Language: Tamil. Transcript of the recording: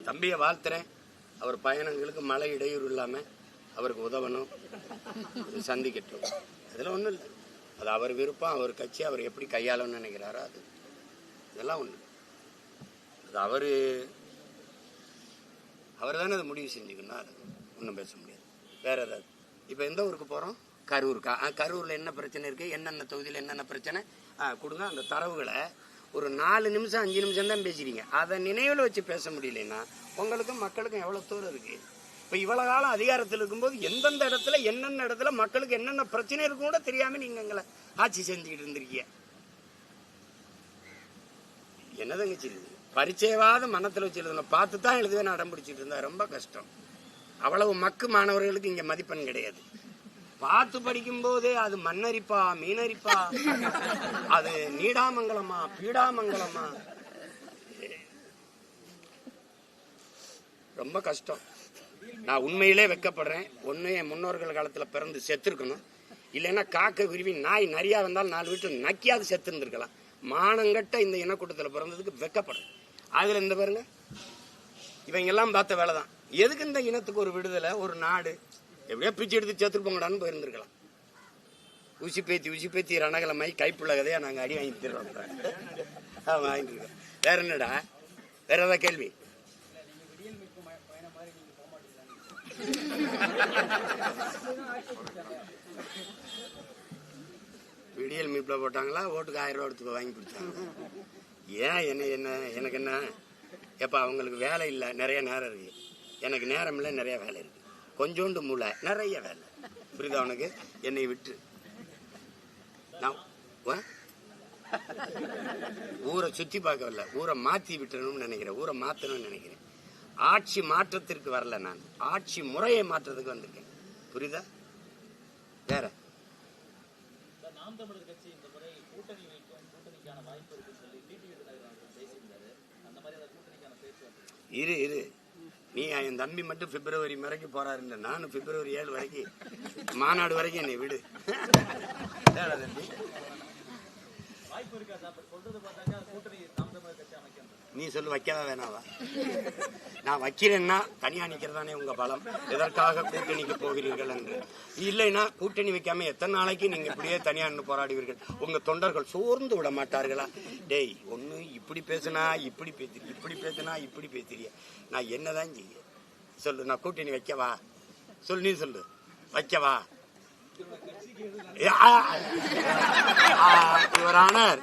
தம்பியை வாழ்த்துறேன். அவர் பயணங்களுக்கு மழை இடையூறு இல்லாமல் அவருக்கு உதவணும், சந்திக்கட்டும். அதில் ஒன்றும் இல்லை. அது அவர் விருப்பம், அவர் கட்சி, அவர் எப்படி கையாளணும்னு நினைக்கிறாரோ அது. இதெல்லாம் ஒன்று. அது அவர் தானே அதை முடிவு செஞ்சுக்கணும். அது ஒன்றும் பேச முடியாது. வேற ஏதாவது இப்போ எந்த ஊருக்கு போகிறோம்? கரூருக்கா? கரூரில் என்ன பிரச்சனை இருக்குது, என்னென்ன தொகுதியில் என்னென்ன பிரச்சனை கொடுங்க. அந்த தரவுகளை ஒரு 4 நிமிஷம் 5 நிமிஷம் தான் பேசுறீங்க. அதை நினைவில் வச்சு பேச முடியலன்னா உங்களுக்கும் மக்களுக்கும் எவ்வளோ தூரம் இருக்குது. இப்போ இவ்வளோ காலம் அதிகாரத்தில் இருக்கும்போது எந்தெந்த இடத்துல என்னென்ன இடத்துல மக்களுக்கு என்னென்ன பிரச்சனை இருக்கும் கூட தெரியாமல் நீங்கள் எங்களை ஆட்சி செஞ்சுக்கிட்டு இருந்திருக்கீங்க. என்னதங்க செய்யுது? பரிச்சயவாத மனத்தில் வச்சு எழுதணும். பார்த்து தான் எழுதுவேன் அடம் பிடிச்சிட்டு இருந்தா ரொம்ப கஷ்டம். அவ்வளவு மக்கு மாணவர்களுக்கு இங்கே மதிப்பெண் கிடையாது. பார்த்து படிக்கும் போதே அது மண்ணரிப்பா மீனரிப்பா, அது நீடாமங்கலமா பீடாமங்கலமா, ரொம்ப கஷ்டம். நான் உண்மையிலே வெக்கப்படுறேன். ஒன்று என் முன்னோர்கள் காலத்தில் பிறந்து செத்துருக்கணும், இல்லைன்னா காக்க விரும்பி நாய் நிறையா வந்தாலும் 4 வீட்டில் நக்கியாவது செத்து இருந்திருக்கலாம். மானங்கட்ட இந்த இனக்கூட்டத்தில் பிறந்ததுக்கு வெக்கப்படுறேன். அதில் இந்த பாருங்க, இவங்க எல்லாம் பார்த்த வேலை தான். எதுக்கு இந்த இனத்துக்கு ஒரு விடுதலை, ஒரு நாடு? எப்படியோ பிச்சு எடுத்து சேர்த்துருப்போங்கடான்னு போயிருந்துருக்கலாம். ஊசி பேத்தி ரணகலமாய் கைப்புள்ள கதையா நாங்கள் அடி வாங்கி தர்றோம். வாங்கிட்டு இருக்கோம். வேற என்னடா? வேற ஏதாவது கேள்வி? விடியல் மீட்பில் போட்டாங்களா? ஓட்டுக்கு 1000 ரூபா எடுத்து வாங்கி கொடுத்தாங்க. ஏன் எனக்கு என்ன? எப்போ அவங்களுக்கு வேலை இல்லை, நிறைய நேரம் இருக்கு. எனக்கு நேரம் இல்லை, நிறைய வேலை இருக்கு. கொஞ்சோண்டு மூளை, நிறைய வேலை. புரியுதா உனக்கு? என்னை விட்டு நான் ஊரை சுற்றி பார்க்கவில்லை, ஊரை மாற்றி விட்டுறணும்னு நினைக்கிறேன், ஊரை மாற்றணும்னு நினைக்கிறேன். ஆட்சி மாற்றத்திற்கு வரல, நான் ஆட்சி முறையை மாற்றத்துக்கு வந்திருக்கேன். புரியுதா? வேற இரு நீ என் தம்பி மட்டும் பிப்ரவரி வரைக்கும் போறாரு. நானும் பிப்ரவரி 7 வரைக்கும் மாநாடு வரைக்கும் என்னை விடு. நீ சொல்லு, வைக்கவா வேணாவா? நான் வைக்கிறேன்னா தனியா நிக்கிறதானே உங்க பலம். எதற்காக கூட்டணிக்கு போகிறீர்கள் என்று. இல்லைன்னா கூட்டணி வைக்காம எத்தனை நாளைக்கு நீங்க இப்படியே தனியா போராடுவீர்கள்? உங்க தொண்டர்கள் சோர்ந்து விட மாட்டார்களா? டேய், ஒண்ணு இப்படி பேசுனா இப்படி பேசுறீ, இப்படி பேசுனா இப்படி பேசுறிய, நான் என்னதான் செய்ய? சொல்லு, நான் கூட்டணி வைக்கவா? சொல்லு, நீ சொல்லு, வைக்கவா? Your honour,